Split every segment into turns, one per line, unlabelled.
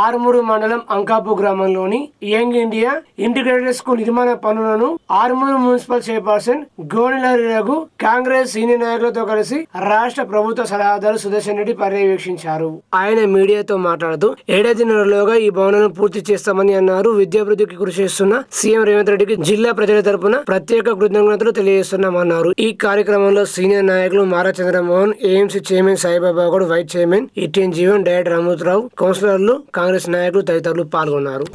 ఆరుమూరు మండలం అంకాపూర్ గ్రామంలోని young India integrated school నిర్మాణ పనులను Armoor municipal chairperson Gonelari Raghu Congress senior నాయకులతో కలిసి రాష్ట్ర ప్రభుత్వ సలహాదారు సుదర్శన్ రెడ్డి పర్యవేక్షించారు. ఆయన మీడియాతో మాట్లాడుతూ ఏడాదిన్నరలోగా ఈ భవనాలను పూర్తి చేస్తామని అన్నారు. విద్యాభివృద్ధికి కృషి చేస్తున్న సీఎం రేవంత్ రెడ్డికి జిల్లా ప్రజల తరపున ప్రత్యేక కృతజ్ఞతలు తెలియజేస్తున్నామన్నారు. ఈ కార్యక్రమంలో సీనియర్ నాయకులు Mara Chandramohan, AMC chairman Saibaba Goud, vice chairman Itten Jeevan, director Amrutharao, కౌన్సిలర్లు, కాంగ్రెస్ నాయకులు తదితరులు పాల్గొన్నారు.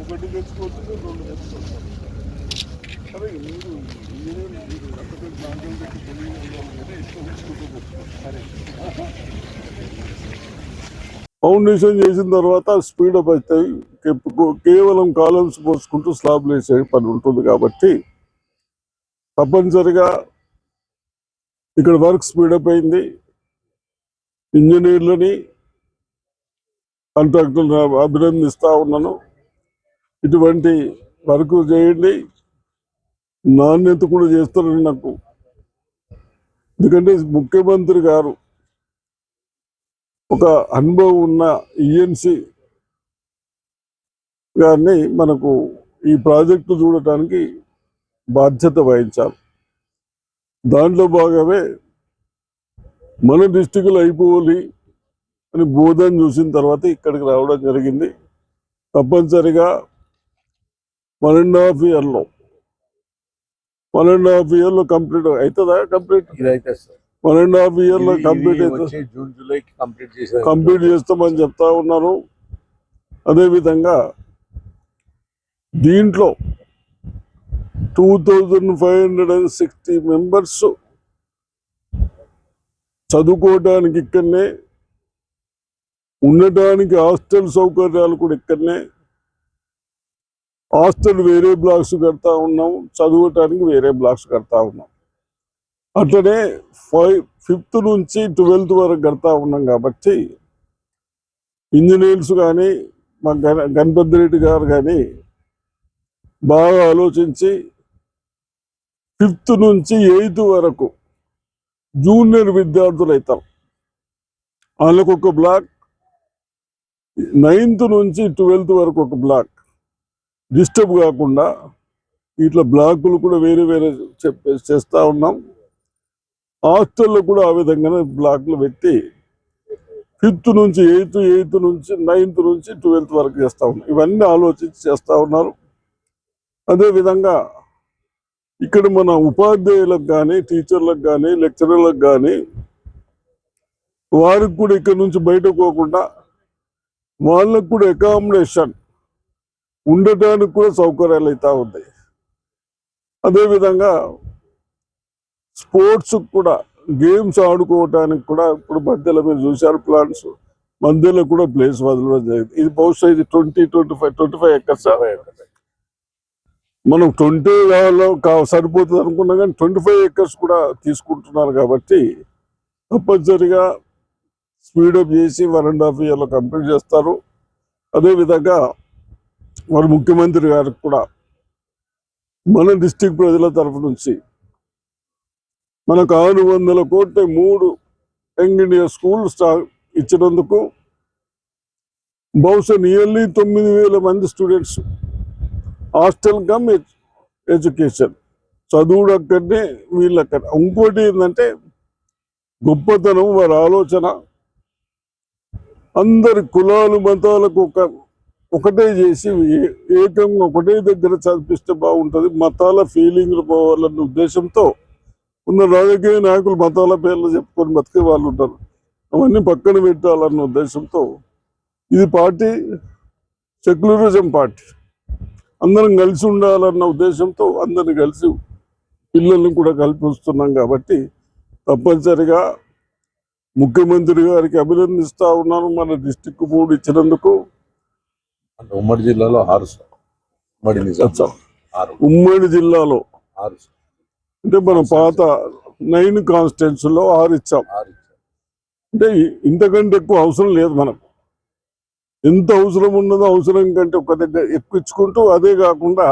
ఒకటి తెచ్చుకోవచ్చు, రెండు తెచ్చుకోవచ్చు. అదే మీరు ఇంజనీర్ ప్రాంతం ఫౌండేషన్ చేసిన తర్వాత స్పీడప్ అవుతాయి. కేవలం కాలమ్స్ పోసుకుంటూ స్లాబ్లు వేసే పని ఉంటుంది కాబట్టి తప్పనిసరిగా ఇక్కడ వర్క్ స్పీడప్ అయింది. ఇంజనీర్లని, కాంట్రాక్టర్లను అభినందిస్తూ ఉన్నాను. ఇటువంటి వర్క్ చేయండి, నాణ్యత కూడా చేస్తారని నాకు. ఎందుకంటే ముఖ్యమంత్రి గారు ఒక అనుభవం ఉన్న ఈఎన్సీ గారిని మనకు ఈ ప్రాజెక్టు చూడటానికి బాధ్యత వహించారు. దాంట్లో భాగమే మన డిస్టిక్లో అయిపోవాలి అని బోధన చూసిన తర్వాత ఇక్కడికి రావడం జరిగింది. తప్పనిసరిగా 1.5 ఇయర్లో కంప్లీట్ అవుతుందా? కంప్లీట్ 1.5 ఇయర్లో కంప్లీట్ అవుతుంది.
జూన్ జూలైకి
కంప్లీట్ చేస్తామని చెప్తా ఉన్నారు. అదేవిధంగా దీంట్లో 2560 మెంబర్స్ చదువుకోవడానికి ఇక్కడనే, ఉండటానికి హాస్టల్ సౌకర్యాలు కూడా ఇక్కడనే. హాస్టల్ వేరే బ్లాక్స్ కడతా ఉన్నాం, చదువుటానికి వేరే బ్లాక్స్ కడతా ఉన్నాం. అట్లనే 5th నుంచి 12th వరకు కడతా ఉన్నాం. కాబట్టి ఇంజనీర్స్ కానీ మా గణపతి రెడ్డి గారు కానీ బాగా ఆలోచించి 5th నుంచి 8th వరకు జూనియర్ విద్యార్థులు అవుతారు. వాళ్ళకు ఒక బ్లాక్, 9th నుంచి 12th వరకు ఒక బ్లాక్. డిస్టర్బ్ కాకుండా ఇట్లా బ్లాకులు కూడా వేరే వేరే చేస్తూ ఉన్నాం. హాస్టల్లో కూడా ఆ విధంగానే బ్లాక్లు పెట్టి 5th నుంచి 8th, 8th నుంచి 9th నుంచి 12th వరకు చేస్తూ ఉన్నాం. ఇవన్నీ ఆలోచించి చేస్తూ ఉన్నారు. అదేవిధంగా ఇక్కడ మన ఉపాధ్యాయులకు కానీ, టీచర్లకు కానీ, లెక్చరర్లకు కానీ వారికి కూడా ఇక్కడ నుంచి బయటకు పోకుండా వాళ్ళకు కూడా అకామిడేషన్ ఉండటానికి కూడా సౌకర్యాలు అవుతూ ఉన్నాయి. అదేవిధంగా స్పోర్ట్స్ కూడా, గేమ్స్ ఆడుకోవటానికి కూడా ఇప్పుడు మధ్యలో మీరు చూశారు ప్లాన్స్, మధ్యలో కూడా ప్లేస్ వదలడం జరిగింది. ఇది బహుశా ఇది 25 ఎకర్స్. మనం 20 సరిపోతుంది అనుకున్నాం, కానీ 25 ఎకర్స్ కూడా తీసుకుంటున్నారు. కాబట్టి తప్పనిసరిగా స్పీడప్ చేసి 1.5 ఇయర్లో కంప్లీట్ చేస్తారు. అదేవిధంగా మరి ముఖ్యమంత్రి గారికి కూడా మన డిస్టిక్ ప్రజల తరఫు నుంచి మనకు 600 కోట్ల 3 యంగ్ ఇండియా స్కూల్ ఇచ్చినందుకు బహుశా నియర్లీ 9,000 మంది స్టూడెంట్స్ హాస్టల్ కమ్ ఎడ్యుకేషన్ చదువుడు అక్కడనే, వీళ్ళక్కడ. ఇంకోటి ఏంటంటే గొప్పతనం వారి ఆలోచన. అందరి కులాలు మతాలకు ఒకటే చేసి ఏకంగా ఒకటే దగ్గర చదివిస్తే బాగుంటుంది, మతాల ఫీలింగ్లు పోవాలన్న ఉద్దేశంతో ఉన్న రాజకీయ నాయకులు మతాల పేర్లు చెప్పుకొని బతికే వాళ్ళు ఉంటారు. అవన్నీ పక్కన పెట్టాలన్న ఉద్దేశంతో ఇది పార్టీ సెక్యులరిజం పార్టీ. అందరం కలిసి ఉండాలన్న ఉద్దేశంతో అందరిని కలిసి పిల్లల్ని కూడా కల్పిస్తున్నాం. కాబట్టి తప్పనిసరిగా ముఖ్యమంత్రి గారికి అభినందిస్తూ ఉన్నాను. మన డిస్టిక్ 3 ఇచ్చినందుకు.
ఉమ్మడి జిల్లాలో 6 ఉమ్మడి నిజాం
ఉమ్మడి జిల్లాలో అంటే మన పాత 9 కాన్స్టిట్యున్సీలో 6 ఇచ్చాం. అంటే ఇంతకంటే ఎక్కువ అవసరం లేదు మనకు. ఎంత అవసరం ఉన్నదో అవసరం కంటే ఒక దగ్గర ఎక్కువ ఇచ్చుకుంటూ, అదే కాకుండా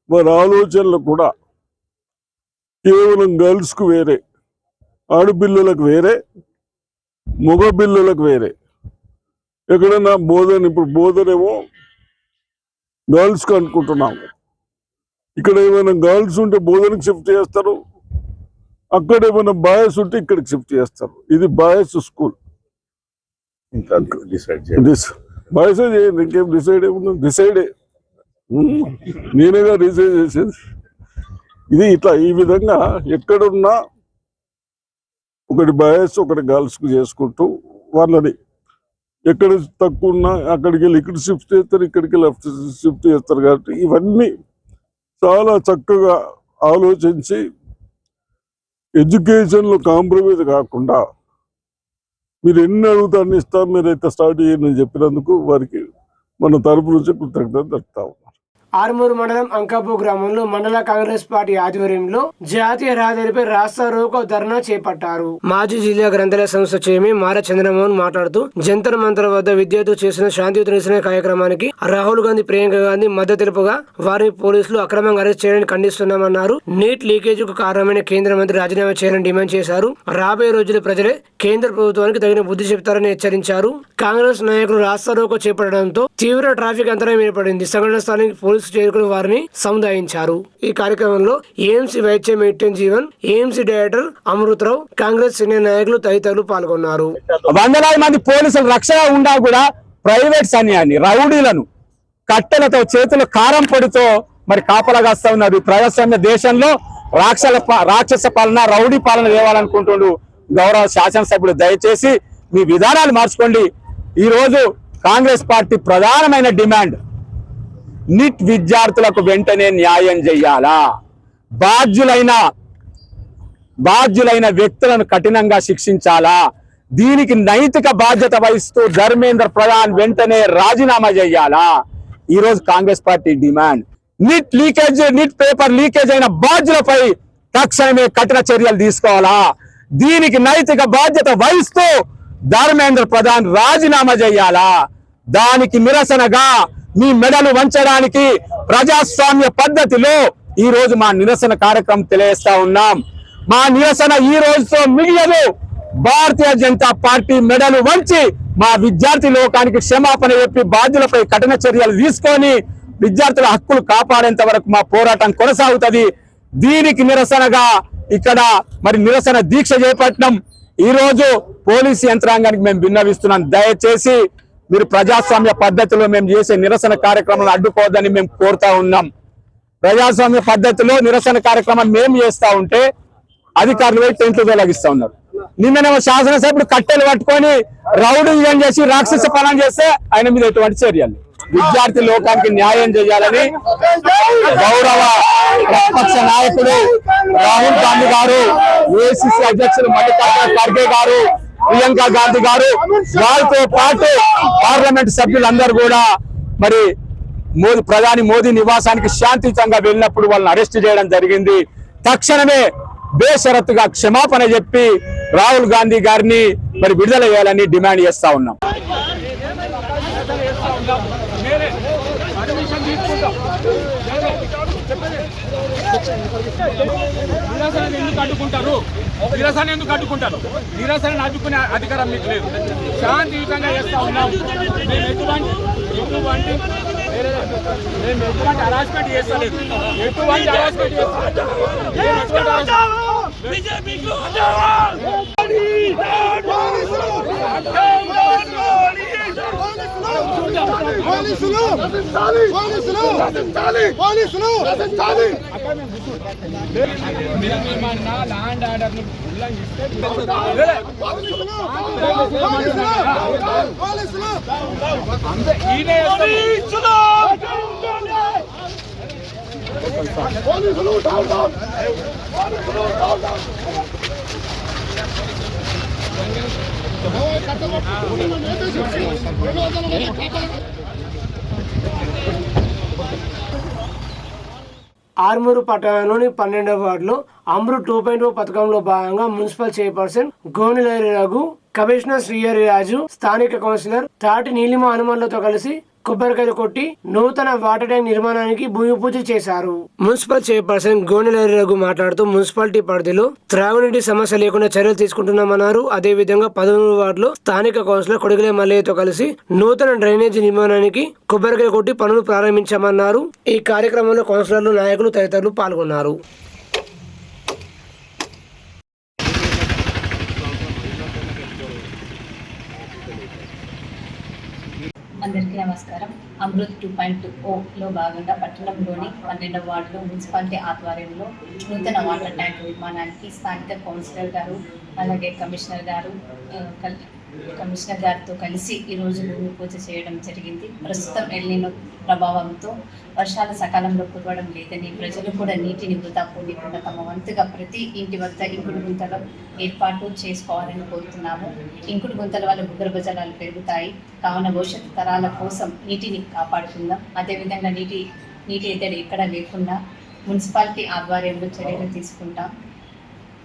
మరి ఆలోచనలు కూడా కేవలం గర్ల్స్కు వేరే, ఆడపిల్లలకు వేరే, మగ పిల్లలకు వేరే. ఎక్కడైనా బోధన, ఇప్పుడు బోధనేమో గర్ల్స్కి అనుకుంటున్నాము. ఇక్కడ ఏమైనా గర్ల్స్ ఉంటే బోధనకి షిఫ్ట్ చేస్తారు, అక్కడ ఏమైనా బాయ్స్ ఉంటే ఇక్కడికి షిఫ్ట్ చేస్తారు. ఇది బాయ్స్ స్కూల్. బాయ్స్ చేయండి, ఇంకేం డిసైడ్ ఏముంది? డిసైడే నేనేగా డిసైడ్ చేసేది. ఇది ఇట్లా ఈ విధంగా ఎక్కడున్నా ఒకటి బాయ్స్ ఒకటి గర్ల్స్కి చేసుకుంటూ వాళ్ళని ఎక్కడ తక్కువ ఉన్నా అక్కడికి వెళ్ళి ఇక్కడ షిఫ్ట్ చేస్తారు, ఇక్కడికి లెఫ్ట్ షిఫ్ట్ చేస్తారు. కాబట్టి ఇవన్నీ చాలా చక్కగా ఆలోచించి ఎడ్యుకేషన్లో కాంప్రమైజ్ కాకుండా మీరు ఎన్ని అడుగుతారని ఇస్తాం, మీరైతే స్టార్ట్ చేయని చెప్పినందుకు వారికి మన తరపు నుంచి కృతజ్ఞత తెలుపుతాము.
ఆర్మూరు మండలం అంకాపూర్ గ్రామంలో మండల కాంగ్రెస్ పార్టీ ఆధ్వర్యంలో జాతీయ రహదారిపై రాస్తా రోకో ధర్నా చేపట్టారు. మాజీ జిల్లా గ్రంథాలయ సంస్థ చైర్మన్ మార చంద్రమోహన్ మాట్లాడుతూ జంతర్ మంతర్ వద్ద విద్యార్థులు చేసిన శాంతియుత నిరసన కార్యక్రమానికి రాహుల్ గాంధీ, ప్రియాంక గాంధీ మద్దతు తెలుపగా వారిని పోలీసులు అక్రమంగా అరెస్ట్ చేయడానికి ఖండిస్తున్నామన్నారు. నీట్ లీకేజ్ కు కారణమైన కేంద్ర మంత్రి రాజీనామా చేయాలని డిమాండ్ చేశారు. రాబోయే రోజుల్లో ప్రజలే కేంద్ర ప్రభుత్వానికి తగిన బుద్ధి చెప్తారని హెచ్చరించారు. కాంగ్రెస్ నాయకులు రాస్తా రోకో చేపట్టడంతో తీవ్ర ట్రాఫిక్ అంతరాయం ఏర్పడింది. సంఘటన స్థానానికి పోలీసులు చేరుకుని వారిని సముదాయించారు. ఈ కార్యక్రమంలో AMC vice chairman Itten Jeevan, AMC director Amrutharao, Congress senior నాయకులు తదితరులు పాల్గొన్నారు.
వందలాది మంది పోలీసులు రక్షణ ఉండా కూడా ప్రైవేట్ సైన్యాన్ని, రౌడీలను కట్టెలతో, చేతులు కారం పొడితో మరి కాపలాగాస్తా ఉన్నారు. ప్రజాస్వామ్య దేశంలో రాక్షస పాలన, రౌడీ పాలన తేవాలనుకుంటుండు గౌరవ శాసనసభ్యుడు. దయచేసి మీ విధానాలు మార్చుకోండి. ఈ రోజు కాంగ్రెస్ పార్టీ ప్రధానమైన డిమాండ్ నీట్ విద్యార్థులకు వెంటనే న్యాయం చేయాలా, బాధ్యులైన వ్యక్తులను కఠినంగా శిక్షించాలా, దీనికి నైతిక బాధ్యత వహిస్తూ ధర్మేంద్ర ప్రధాన్ వెంటనే రాజీనామా చేయాలా. ఈ రోజు Congress party demand. Neat paper leakage అయిన బాధ్యులపై తక్షణమే కఠిన చర్యలు తీసుకోవాలా, దీనికి నైతిక బాధ్యత వహిస్తూ ధర్మేంద్ర ప్రధాన్ రాజీనామా చేయాలా. దానికి నిరసనగా మీ మెడలు వంచడానికి ప్రజాస్వామ్య పద్ధతిలో ఈ రోజు మా నిరసన కార్యక్రమం తెలియజేస్తా ఉన్నాం. మా నిరసన ఈ రోజుతో మిగిలదు. భారతీయ జనతా పార్టీ మెడలు వంచి మా విద్యార్థి లోకానికి క్షమాపణ చెప్పి బాధ్యులపై కఠిన చర్యలు తీసుకొని విద్యార్థుల హక్కులు కాపాడేంత వరకు మా పోరాటం కొనసాగుతుంది. దీనికి నిరసనగా ఇక్కడ మరి నిరసన దీక్ష చేపట్టడం. ఈ రోజు పోలీసు యంత్రాంగానికి మేము విన్నవిస్తున్నాం. దయచేసి మీరు ప్రజాస్వామ్య పద్ధతిలో మేము చేసే నిరసన కార్యక్రమాలను అడ్డుకోవద్దని మేము కోరుతా ఉన్నాం. ప్రజాస్వామ్య పద్ధతిలో నిరసన కార్యక్రమం మేము చేస్తా ఉంటే అధికారులు పోయి టెంట్లు తొలగిస్తా ఉన్నారు. నిన్ననేమో శాసనసభ్యుడు కట్టెలు పట్టుకొని రౌడీజం చేసి రాక్షస పాలన చేస్తే ఆయన మీద ఎటువంటి చర్యలు. విద్యార్థి లోకానికి న్యాయం చేయాలని గౌరవ ప్రతిపక్ష నాయకుడు రాహుల్ గాంధీ గారు, ఏఐసిసి అధ్యక్షులు మల్లికార్జున ఖర్గే గారు, ప్రియాంక గాంధీ గారు, వారితో పాటు పార్లమెంట్ సభ్యులందరూ కూడా మరి ప్రధాని మోదీ నివాసానికి శాంతియుతంగా వెళ్ళినప్పుడు వాళ్ళని అరెస్ట్ చేయడం జరిగింది. తక్షణమే బేషరతుగా క్షమాపణ చెప్పి రాహుల్ గాంధీ గారిని మరి విడుదల చేయాలని డిమాండ్ చేస్తా ఉన్నాం.
నిరసన అడ్డుకునే అధికారం మీకు లేదు. శాంతియుతంగా చేస్తా ఉన్నాం. మేము ఎటువంటి హరాస్మెంట్ చేస్తలేదు. ఎటువంటి హరాస్మెంట్ ల్యాండ్ ఆర్డర్ ఉల్లంఘిస్తే
ఆర్మూరు పట్టణంలోని 12వ వార్డులో అమృత్ 2.0 పథకంలో భాగంగా municipal chairperson Gonileri Raghu, commissioner Srihari Raju, స్థానిక కౌన్సిలర్ తాటి నీలిమ హనుమాన్లతో కలిసి కొబ్బరికాయలు కొట్టి నూతన వాటర్ ట్యాంక్ నిర్మాణానికి భూమి పూజ చేశారు. మున్సిపల్ చైర్పర్సన్ గోనిలేరి రఘు మాట్లాడుతూ మున్సిపాలిటీ పరిధిలో త్రాగునీటి సమస్య లేకుండా చర్యలు తీసుకుంటున్నామన్నారు. అదేవిధంగా 13వ వార్డులో స్థానిక కౌన్సిలర్ కొడిగలే మల్లయ్యతో కలిసి నూతన డ్రైనేజీ నిర్మాణానికి కొబ్బరికాయలు కొట్టి పనులు ప్రారంభించామన్నారు. ఈ కార్యక్రమంలో కౌన్సిలర్లు, నాయకులు తదితరులు పాల్గొన్నారు.
అందరికీ నమస్కారం. అమృత్ 2.0లో భాగంగా పట్టణంలోని 12వ వార్డులో మున్సిపాలిటీ ఆధ్వర్యంలో నూతన వాటర్ ట్యాంక్ నిర్మాణానికి స్థానిక కౌన్సిలర్ గారు అలాగే కమిషనర్ గారితో కలిసి ఈరోజు భూమి పూజ చేయడం జరిగింది. ప్రస్తుతం ఎల్నినో ప్రభావంతో వర్షాలు సకాలంలో కురవడం లేదని, ప్రజలు కూడా నీటిని వృధా పోనీకుండా తమ వంతుగా ప్రతి ఇంటి వద్ద ఇంకుడు గుంతలు ఏర్పాటు చేసుకోవాలని కోరుతున్నాము. ఇంకుడు గుంతల వల్ల భూగర్భ జలాలు పెరుగుతాయి కావున భవిష్యత్తు తరాల కోసం నీటిని కాపాడుకుందాం. అదేవిధంగా నీటి ఎద్దడి ఎక్కడా లేకుండా మున్సిపాలిటీ ఆధ్వర్యంలో చర్యలు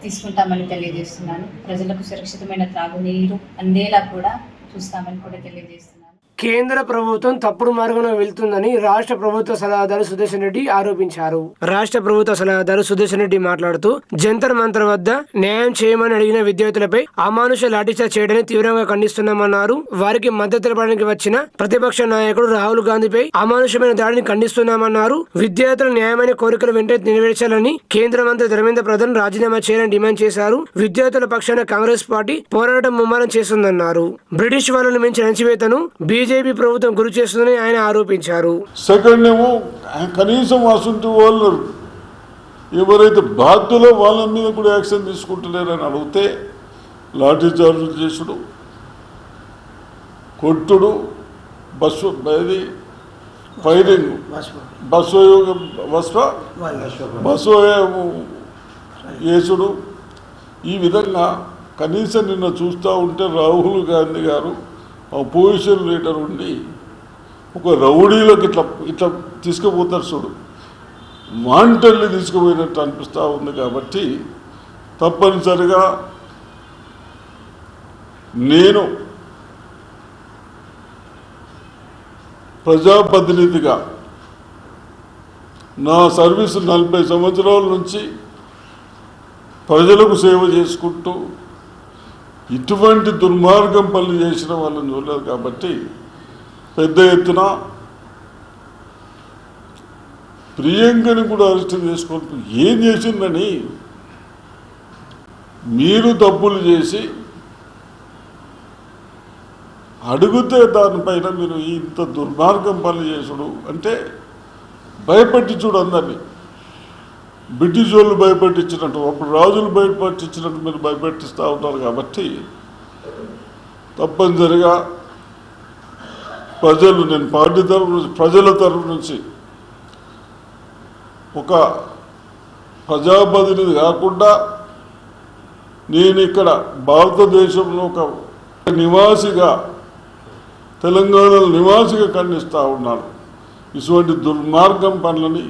తీసుకుంటామని తెలియజేస్తున్నాను. ప్రజలకు సురక్షితమైన త్రాగునీరు అందేలా కూడా చూస్తామని కూడా తెలియజేస్తున్నాను.
కేంద్ర ప్రభుత్వం తప్పుడు మార్గంలో వెళ్తుందని రాష్ట్ర ప్రభుత్వ సలహాదారు సుదర్శన్ రెడ్డి ఆరోపించారు. రాష్ట్ర ప్రభుత్వ సలహాదారు సుదర్శన్ రెడ్డి మాట్లాడుతూ జంతర్ మంతర్ వద్ద న్యాయం చేయమని అడిగిన విద్యార్థులపై అమానుష లాఠీచార్జ్ చేయడాన్ని తీవ్రంగా ఖండిస్తున్నామన్నారు. వారికి మద్దతు తెలపడానికి వచ్చిన ప్రతిపక్ష నాయకుడు రాహుల్ గాంధీపై అమానుషమైన దాడిని ఖండిస్తున్నామన్నారు. విద్యార్థుల న్యాయమైన కోరికలు వెంటనే నెరవేర్చాలని కేంద్ర మంత్రి ధర్మేంద్ర ప్రధాన్ రాజీనామా చేయాలని డిమాండ్ చేశారు. విద్యార్థుల పక్షాన కాంగ్రెస్ పార్టీ పోరాటం ముమ్మరం చేస్తుందన్నారు. బ్రిటిష్ వాళ్ళను మించిన అణచివేతను బీజేపీ ప్రభుత్వం గురి చేస్తుందని ఆయన ఆరోపించారు.
సెకండ్ ఏమో కనీసం అసంటి వాళ్ళు ఎవరైతే బాధ్యులో వాళ్ళ మీద కూడా యాక్షన్ తీసుకుంటలేరని అడిగితే లాఠీ చార్జులు చేసుడు, కొట్టుడు, ఫైరింగ్, బస్సు వేసుడు, ఈ విధంగా కనీసం నిన్న చూస్తూ ఉంటే రాహుల్ గాంధీ గారు అపోజిషన్ లీడర్ ఉండి ఒక రౌడీలోకి ఇట్లా తీసుకుపోతారు చూడు, వాంటల్ని తీసుకుపోయినట్టు అనిపిస్తూ ఉంది. కాబట్టి తప్పనిసరిగా నేను ప్రజాప్రతినిధిగా నా సర్వీసు 40 సంవత్సరాల నుంచి ప్రజలకు సేవ చేసుకుంటూ ఇటువంటి దుర్మార్గం పనులు చేసిన వాళ్ళని చూడలేదు. కాబట్టి పెద్ద ఎత్తున ప్రియాంకని కూడా అరెస్ట్ చేసుకుంటూ ఏం చేసిందని మీరు తప్పులు చేసి అడిగితే దానిపైన మీరు ఇంత దుర్మార్గం పనులు చేసుడు అంటే భయపెట్టించుడు అందరినీ. బ్రిటిష్ వాళ్ళు భయపెట్టించినట్టు, అప్పుడు రాజులు భయపెట్టించినట్టు మీరు భయపెట్టిస్తూ ఉంటారు. కాబట్టి తప్పనిసరిగా నేను పార్టీ తరఫు నుంచి, ప్రజల తరఫు నుంచి ఒక ప్రజాప్రతినిధి కాకుండా నేను ఇక్కడ భారతదేశంలో ఒక నివాసిగా, తెలంగాణలో నివాసిగా ఖండిస్తూ ఉన్నాను. ఇటువంటి దుర్మార్గం పనులని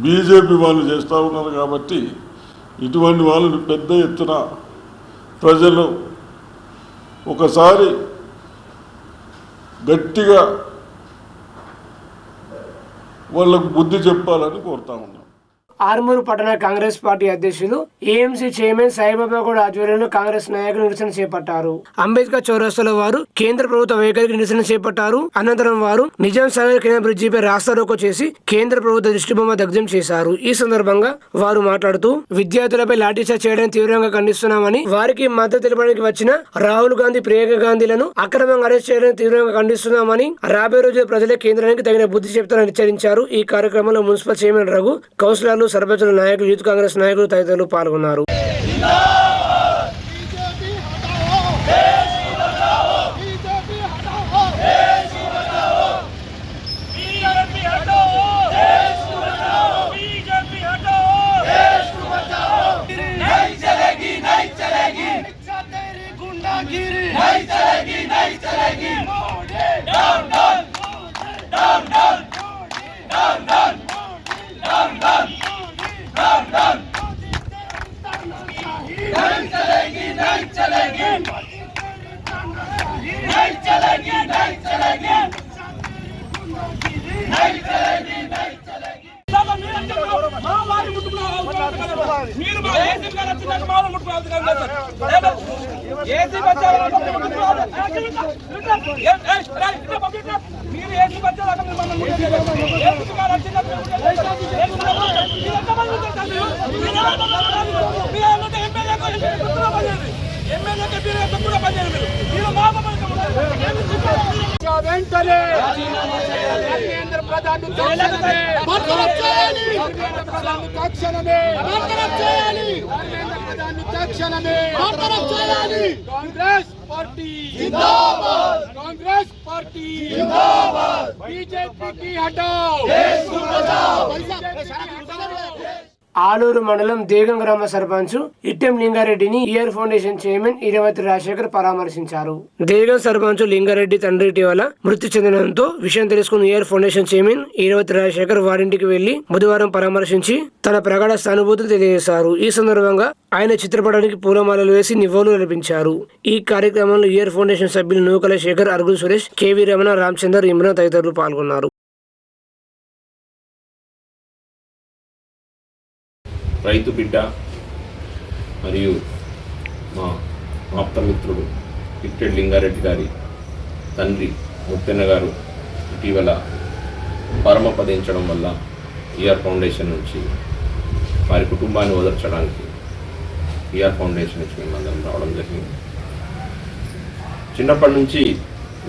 బీజేపీ వాళ్ళు చేస్తూ ఉన్నారు. కాబట్టి ఇటువంటి వాళ్ళని పెద్ద ఎత్తున ప్రజలు ఒకసారి గట్టిగా వాళ్ళకు బుద్ధి చెప్పాలని కోరుతా ఉన్నాం.
ఆర్మూరు పట్టణ కాంగ్రెస్ పార్టీ అధ్యక్షులు ఏఎంసీ చైర్మన్ సాయిబాబా గౌడ్ ఆధ్వర్యంలో కాంగ్రెస్ నాయకులు నిరసన చేపట్టారు. అంబేద్కర్ చౌరస్తాలో వారు కేంద్ర ప్రభుత్వ వైఖరికి నిరసన చేపట్టారు. అనంతరం వారు నిజాం సాగర్ కెనాల్ బ్రిడ్జిపై రాస్తారోకో చేసి కేంద్ర ప్రభుత్వ దిష్టిబొమ్మ దగ్ధం చేశారు. ఈ సందర్భంగా వారు మాట్లాడుతూ విద్యార్థులపై లాఠీచార్జ్ చేయడానికి తీవ్రంగా ఖండిస్తున్నామని, వారికి మద్దతు తెలపడానికి వచ్చిన రాహుల్ గాంధీ, ప్రియాంక గాంధీలను అక్రమంగా అరెస్ట్ చేయడానికి తీవ్రంగా ఖండిస్తున్నామని, రాబోయే రోజుల్లో ప్రజలే కేంద్రానికి తగిన బుద్ధి చెప్తారని హెచ్చరించారు. ఈ కార్యక్రమంలో మున్సిపల్ చైర్మన్ రఘు, కౌన్సిలర్లు, సర్పంచుల నాయకులు, యూత్ కాంగ్రెస్ నాయకులు తదితరులు పాల్గొన్నారు.
Down, down, down, down, down, down.
Congress party జిందాబాద్, కాంగ్రెస్ పార్టీ జిందాబాద్, బీజేపీకి హటాओ, దేశ్ को बचाओ।
ఆలూరు మండలం దేగం గ్రామ సర్పంచ్ ఇట్టెం లింగారెడ్డిని ER foundation chairman Iravathi Rajasekhar పరామర్శించారు. దేగం సర్పంచ్ లింగారెడ్డి తండ్రి ఇటీవల మృతి చెందడంతో విషయం తెలుసుకున్న ER foundation chairman Iravathi Rajasekhar వారింటికి వెళ్లి బుధవారం పరామర్శించి తన ప్రగాఢ సానుభూతిని తెలియజేశారు. ఈ సందర్భంగా ఆయన చిత్రపటానికి పూలమాలలు వేసి నివాళులు అర్పించారు. ఈ కార్యక్రమంలో ఈఆర్ ఫౌండేషన్ సభ్యులు నూకల శేఖర్, అరుగులు సురేష్, కేవీ రమణ, రామచందర్, ఇమ్రాన్ తదితరులు పాల్గొన్నారు.
రైతు బిడ్డ మరియు మా ఆప్తమిత్రుడు ఇట్టెం లింగారెడ్డి గారి తండ్రి ముత్తెన్న గారు ఇటీవల పరమపదించడం వల్ల ఈఆర్ ఫౌండేషన్ నుంచి వారి కుటుంబాన్ని ఓదార్చడానికి ఈఆర్ ఫౌండేషన్ నుంచి మేమందరం రావడం జరిగింది. చిన్నప్పటి నుంచి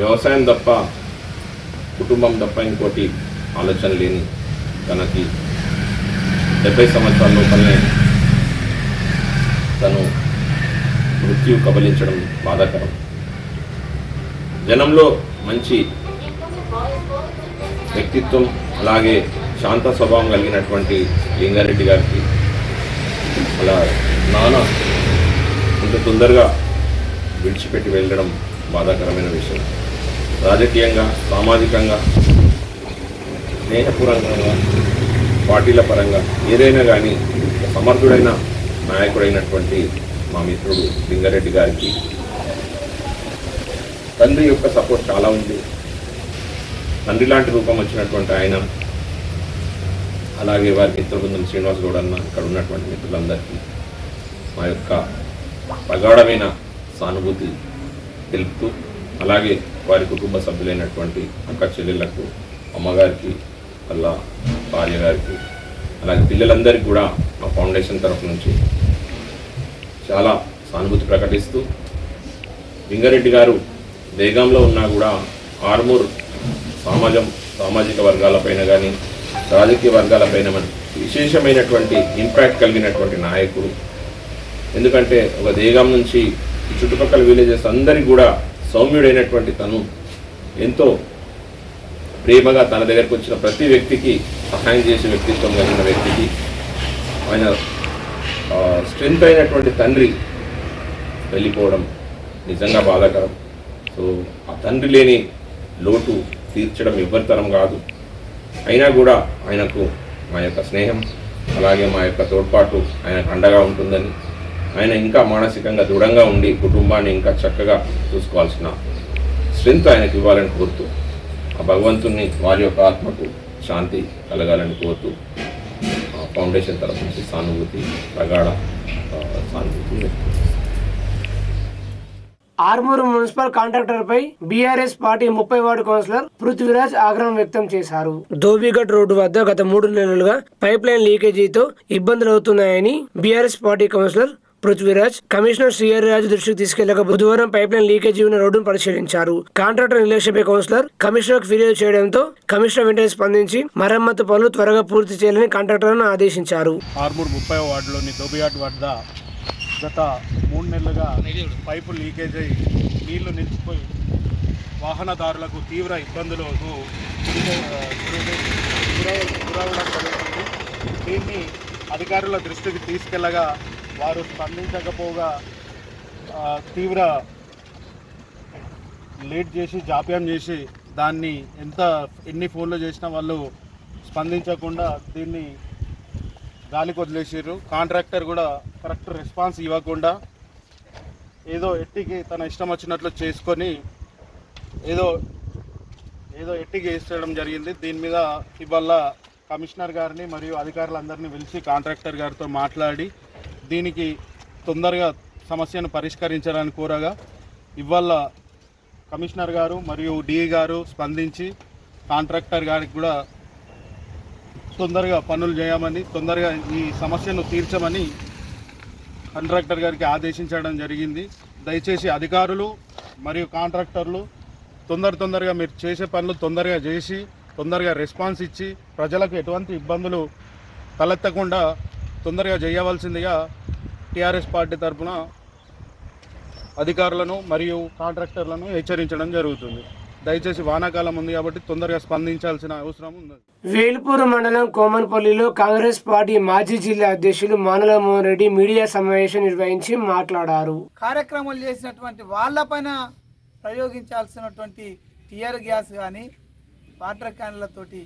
వ్యవసాయం తప్ప, కుటుంబం తప్ప ఇంకోటి ఆలోచన లేని తనకి 70 సంవత్సరాల లోపలనే తను మృత్యు కబలించడం బాధాకరం. జనంలో మంచి వ్యక్తిత్వం, అలాగే శాంత స్వభావం కలిగినటువంటి లింగారెడ్డి గారికి అలా నాన్న ఇంత తొందరగా విడిచిపెట్టి వెళ్ళడం బాధాకరమైన విషయం. రాజకీయంగా, సామాజికంగా, స్నేహపూర్వకంగా, పార్టీల పరంగా ఏదైనా కానీ సమర్థుడైన నాయకుడైనటువంటి మా మిత్రుడు లింగారెడ్డి గారికి తండ్రి యొక్క సపోర్ట్ చాలా ఉంది. తండ్రి లాంటి రూపం వచ్చినటువంటి ఆయన, అలాగే వారి మిత్ర బృందం శ్రీనివాస్ గౌడ్ అన్న, ఇక్కడ ఉన్నటువంటి మిత్రులందరికీ మా యొక్క ప్రగాఢమైన సానుభూతి తెలుపుతూ, అలాగే వారి కుటుంబ సభ్యులైనటువంటి అక్క చెల్లెళ్లకు, అమ్మగారికి, వాళ్ళ భార్య గారికి, అలాగే పిల్లలందరికీ కూడా మా ఫౌండేషన్ తరఫు నుంచి చాలా సానుభూతి ప్రకటిస్తూ, లింగారెడ్డి గారు దేగంలో ఉన్నా కూడా ఆర్మూర్ సామాజిక వర్గాలపైన కానీ, రాజకీయ వర్గాలపైన విశేషమైనటువంటి ఇంపాక్ట్ కలిగినటువంటి నాయకుడు. ఎందుకంటే ఒక దేగం నుంచి చుట్టుపక్కల విలేజెస్ అందరికీ కూడా సౌమ్యుడైనటువంటి తను ఎంతో ప్రేమగా తన దగ్గరకు వచ్చిన ప్రతి వ్యక్తికి సహాయం చేసే వ్యక్తిత్వం కలిగిన వ్యక్తికి ఆయన స్ట్రెంత్ అయినటువంటి తండ్రి వెళ్ళిపోవడం నిజంగా బాధాకరం. సో ఆ తండ్రి లేని లోటు తీర్చడం ఎవరి తరం కాదు. అయినా కూడా ఆయనకు మా యొక్క స్నేహం, అలాగే మా యొక్క తోడ్పాటు ఆయనకు అండగా ఉంటుందని, ఆయన ఇంకా మానసికంగా దృఢంగా ఉండి కుటుంబాన్ని ఇంకా చక్కగా చూసుకోవాల్సిన స్ట్రెంత్ ఆయనకు ఇవ్వాలని కోరుతూ, ఆ భగవంతుని వారి యొక్క ఆత్మకు శాంతి కలగాలని కోరుతూ ఫౌండేషన్ తరఫు నుంచి సానుభూతి, ప్రగాఢ సానుభూతి.
ఆర్మూరు మున్సిపల్ కాంట్రాక్టర్ పై BRS party 30 ward councillor Prithviraj ఆగ్రహం వ్యక్తం చేశారు. ధోబీఘట్ రోడ్డు వద్ద గత 3 నెలలుగా పైప్ లైన్ లీకేజీతో ఇబ్బందులు అవుతున్నాయని BRS party councillor Prithviraj commissioner Srihari Raju దృష్టికి తీసుకెళ్లక బుధవారం పైప్ లైన్ లీకేజీ ఉన్న రోడ్డును పరిశీలించారు. కాంట్రాక్టర్ నిర్లక్ష్యపై కౌన్సిలర్ కమిషనర్కు ఫిర్యాదు చేయడంతో కమిషనర్ వెంటనే స్పందించి మరమ్మతు పనులు త్వరగా పూర్తి చేయాలని కాంట్రాక్టర్లను ఆదేశించారు.
ఆర్మూర్ 30వ వార్డులోని ధోబీఘట్ వద్ద గత 3 నెలలుగా పైపు లీకేజ్ అయి నీళ్లు నిలిచిపోయి వాహనదారులకు తీవ్ర ఇబ్బందులకు గురవడం జరుగుతుంది. దీన్ని అధికారుల దృష్టికి తీసుకెళ్లగా వారు స్పందించకపోగా తీవ్ర లేట్ చేసి జాప్యం చేసి దాన్ని ఎన్ని ఫోన్లు చేసినా వాళ్ళు స్పందించకుండా దీన్ని గాలికి వదిలేసారు. కాంట్రాక్టర్ కూడా కరెక్ట్ రెస్పాన్స్ ఇవ్వకుండా ఏదో ఎట్టికి తన ఇష్టం వచ్చినట్లు చేసుకొని ఏదో ఏదో ఎట్టిగా వేసేయడం జరిగింది. దీని మీద ఇవాళ కమిషనర్ గారిని మరియు అధికారులందరినీ పిలిచి కాంట్రాక్టర్ గారితో మాట్లాడి దీనికి తొందరగా సమస్యను పరిష్కరించాలని కోరగా ఇవాళ కమిషనర్ గారు మరియు డిఈ గారు స్పందించి కాంట్రాక్టర్ గారికి కూడా తొందరగా పనులు చేయమని, తొందరగా ఈ సమస్యను తీర్చమని కాంట్రాక్టర్ గారికి ఆదేశించడం జరిగింది. దయచేసి అధికారులు మరియు కాంట్రాక్టర్లు తొందరగా మీరు చేసే పనులు తొందరగా చేసి తొందరగా రెస్పాన్స్ ఇచ్చి ప్రజలకు ఎటువంటి ఇబ్బందులు తలెత్తకుండా తొందరగా చేయవలసిందిగా టీఆర్ఎస్ పార్టీ తరఫున అధికారులను మరియు కాంట్రాక్టర్లను హెచ్చరించడం జరుగుతుంది. దయచేసి వానాకాలం ఉంది కాబట్టి తొందరగా స్పందించాల్సిన అవసరం ఉంది.
వేల్పూరు మండలం కోమన్పల్లిలో కాంగ్రెస్ పార్టీ మాజీ జిల్లా అధ్యక్షులు మానుల మోహన్ రెడ్డి మీడియా సమావేశం నిర్వహించి మాట్లాడారు.
కార్యక్రమాలు చేసినటువంటి వాళ్ళపైన ప్రయోగించాల్సినటువంటి టియర్ గ్యాస్ కానీ వాటర్ క్యాన్లతోటి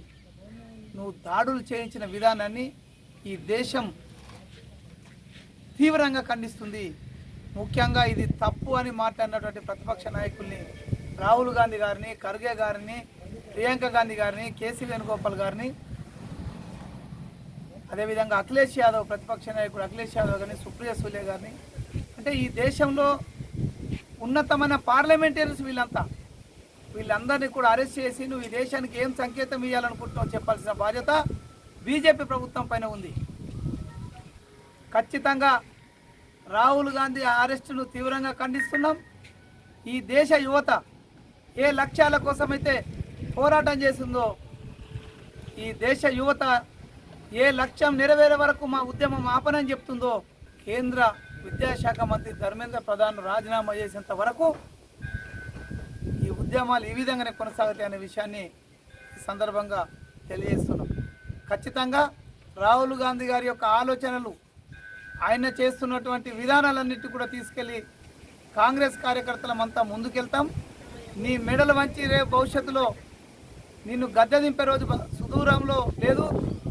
నువ్వు దాడులు చేయించిన విధానాన్ని ఈ దేశం తీవ్రంగా ఖండిస్తుంది. ముఖ్యంగా ఇది తప్పు అని మాట్లాడినటువంటి ప్రతిపక్ష నాయకుల్ని రాహుల్ గాంధీ గారిని, ఖర్గే గారిని, ప్రియాంక గాంధీ గారిని, కేసీ వేణుగోపాల్ గారిని, అదేవిధంగా అఖిలేష్ యాదవ్ ప్రతిపక్ష నాయకుడు అఖిలేష్ యాదవ్ గారిని, సుప్రియ సూలే గారిని, అంటే ఈ దేశంలో ఉన్నతమైన పార్లమెంటరీస్ వీళ్ళందరినీ కూడా అరెస్ట్ చేసి నువ్వు ఈ దేశానికి ఏం సంకేతం ఇవ్వాలనుకుంటున్నావు చెప్పాల్సిన బాధ్యత బీజేపీ ప్రభుత్వం పైన ఉంది. ఖచ్చితంగా రాహుల్ గాంధీ అరెస్టును తీవ్రంగా ఖండిస్తున్నాం. ఈ దేశ యువత ఏ లక్ష్యాల కోసమైతే పోరాటం చేసిందో, ఈ దేశ యువత ఏ లక్ష్యం నెరవేరే వరకు మా ఉద్యమం ఆపనని చెప్తుందో, కేంద్ర విద్యాశాఖ మంత్రి ధర్మేంద్ర ప్రధాన్ రాజీనామా చేసేంత వరకు ఈ ఉద్యమాలు ఈ విధంగానే కొనసాగుతాయి అనే విషయాన్ని ఈ సందర్భంగా తెలియజేస్తున్నాం. ఖచ్చితంగా రాహుల్ గాంధీ గారి యొక్క ఆలోచనలు, ఆయన చేస్తున్నటువంటి విధానాలన్నిటి కూడా తీసుకెళ్ళి కాంగ్రెస్ కార్యకర్తలమంతా ముందుకెళ్తాం. నీ మెడలు వంచి రేపు భవిష్యత్తులో నిన్ను గద్దె దింపే రోజు సుదూరంలో లేదు,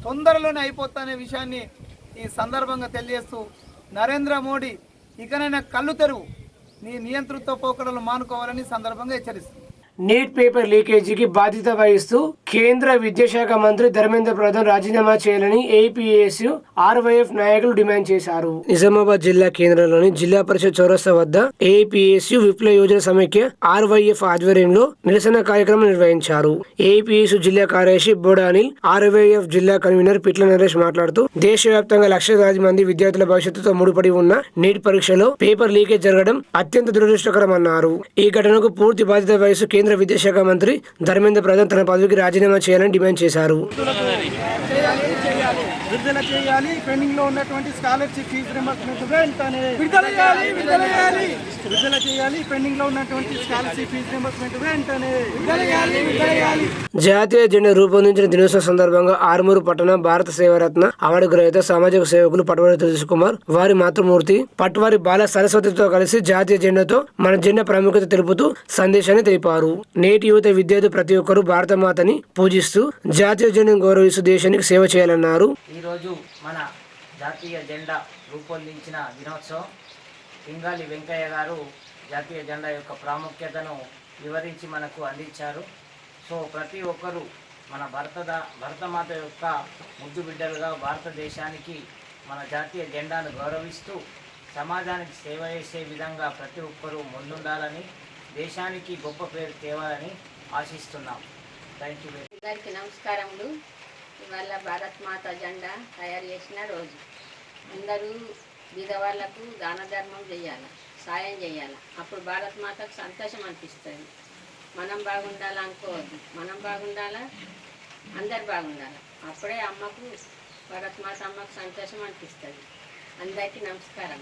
తొందరలోనే అయిపోతానే విషయాన్ని ఈ సందర్భంగా తెలియజేస్తూ, నరేంద్ర మోడీ ఇకనైనా కళ్ళు తెరువు, నీ నియంతృత్వ పోకడలు మానుకోవాలని సందర్భంగా హెచ్చరిస్తుంది.
నీట్ పేపర్ లీకేజీకి బాధ్యత వహిస్తూ కేంద్ర విద్యాశాఖ మంత్రి ధర్మేంద్ర ప్రధాన్ రాజీనామా చేయాలని ఏపీఎస్యు ఆర్వైఎఫ్ నాయకులు డిమాండ్ చేశారు. నిజామాబాద్ జిల్లా కేంద్రంలోని జిల్లా పరిషత్ చౌరస్తా వద్ద ఏపీఎస్యు విప్లవ యోజన సమైక్య ఆర్వైఎఫ్ ఆధ్వర్యంలో నిరసన కార్యక్రమం నిర్వహించారు. ఏపీఎస్యు జిల్లా కార్యదర్శి బోడా అనిల్, ఆర్వైఎఫ్ జిల్లా కన్వీనర్ పిట్ల నరేష్ మాట్లాడుతూ దేశవ్యాప్తంగా లక్షలాది మంది విద్యార్థుల భవిష్యత్తుతో ముడిపడి ఉన్న నీట్ పరీక్షలో పేపర్ లీకేజ్ జరగడం అత్యంత దురదృష్టకరమన్నారు. ఈ ఘటనకు పూర్తి బాధ్యత వహిస్తూ కేంద్ర విద్యాశాఖ మంత్రి ధర్మేంద్ర ప్రధాన్ తన పదవికి రాజీనామా చేయాలని డిమాండ్ చేశారు.
విడుదల చేయాలి, పెండింగ్ లో ఉన్నటువంటి స్కాలర్షిప్ ఫీజు రింబర్స్మెంట్ వెంటనే విడుదల చేయాలి, పెండింగ్ లో ఉన్నటువంటి స్కాలర్షిప్ ఫీజు రింబర్స్మెంట్ వెంటనే విడుదల చేయాలి.
జాతీయ జెండా రూపొందించిన దినోత్సవం సందర్భంగా ఆర్మూరు పట్టణ భారత సేవరత్న అవార్డు గ్రహీత సామాజిక సేవకులు పట్వారి తులసి కుమార్, వారి మాతృమూర్తి పట్వారి బాల సరస్వతితో కలిసి జాతీయ జెండాతో మన జెండా ప్రాముఖ్యత తెలుపుతూ సందేశాన్ని తెలిపారు. నేటి యువత విద్యార్థులు ప్రతి ఒక్కరూ భారత మాతని పూజిస్తూ జాతీయ జెండాను గౌరవిస్తూ దేశానికి సేవ చేయాలన్నారు.
ఈరోజు మన జాతీయ జెండా రూపొందించిన దినోత్సవం. పింగాలి వెంకయ్య గారు జాతీయ జెండా యొక్క ప్రాముఖ్యతను వివరించి మనకు అందించారు. సో ప్రతి ఒక్కరూ మన భరతమాత యొక్క ముద్దు బిడ్డలుగా భారతదేశానికి మన జాతీయ జెండాను గౌరవిస్తూ సమాజానికి సేవ చేసే విధంగా ప్రతి ఒక్కరూ ముందుండాలని, దేశానికి గొప్ప పేరు తేవాలని ఆశిస్తున్నాం. Thank you.
అందరికీ నమస్కారములు. ఇవాళ భారత్ మాత జెండా తయారు చేసిన రోజు. అందరూ బీదవాళ్లకు దాన ధర్మం చేయాలి, సాయం చేయాలి. అప్పుడు భారత్ మాతకు సంతోషం అనిపిస్తుంది. మనం బాగుండాలి అనుకోవద్దు, మనం బాగుండాలా, అందరు బాగుండాలి. అప్పుడే అమ్మకు, భారత్ మాత అమ్మకు సంతోషం అనిపిస్తుంది. అందరికీ నమస్కారం.